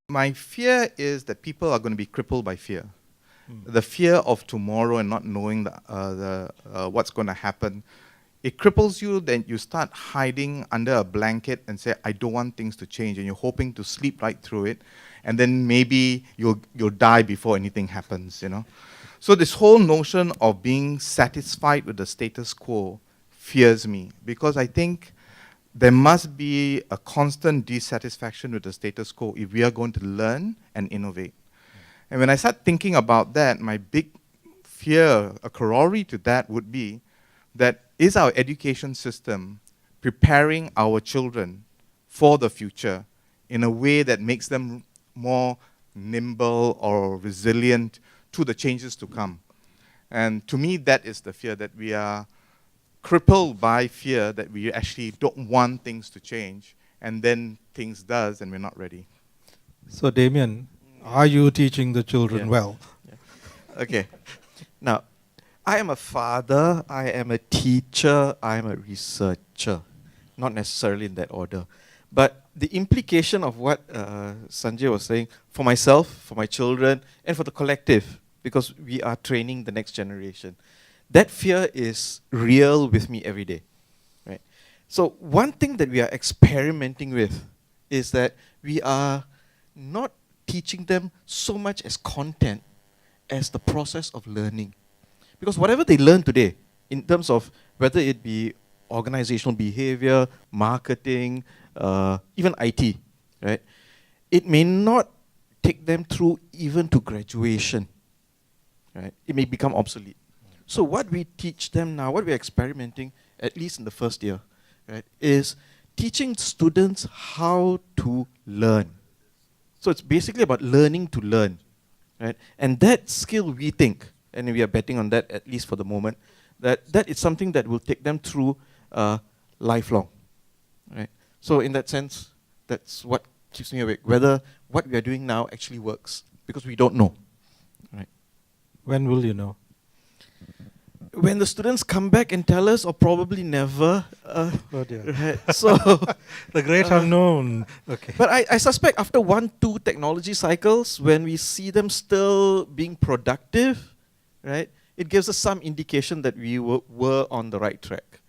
My fear is that people are going to be crippled by fear. The fear of tomorrow and not knowing what's going to happen. It cripples you, then you start hiding under a blanket and say, I don't want things to change, and you're hoping to sleep right through it, and then maybe you'll die before anything happens, you know. So this whole notion of being satisfied with the status quo fears me, because I think there must be a constant dissatisfaction with the status quo if we are going to learn and innovate. And when I start thinking about that, my big fear, a corollary to that would be that is our education system preparing our children for the future in a way that makes them more nimble or resilient to the changes to come. And to me, that is the fear, that we are crippled by fear, that we actually don't want things to change, and then things does and we're not ready. So Damien, are you teaching the children well? Okay. Now, I am a father, I am a teacher, I am a researcher. Not necessarily in that order. But the implication of what Sanjay was saying, for myself, for my children, and for the collective, because we are training the next generation, that fear is real with me every day. Right? So one thing that we are experimenting with is that we are not teaching them so much as content as the process of learning. Because whatever they learn today, in terms of whether it be organizational behavior, marketing, even IT, right? It may not take them through even to graduation, right? It may become obsolete. So what we teach them now, what we're experimenting, at least in the first year, right, is teaching students how to learn. So it's basically about learning to learn, right? And that skill, we think, and we are betting on that at least for the moment, that is something that will take them through lifelong, right? So in that sense, that's what keeps me awake, whether what we are doing now actually works, because we don't know, right? When will you know? When the students come back and tell us, or probably never. Oh dear. Right? So the great unknown. Okay. But I suspect after 1-2 technology cycles, when we see them still being productive, right, it gives us some indication that we were on the right track.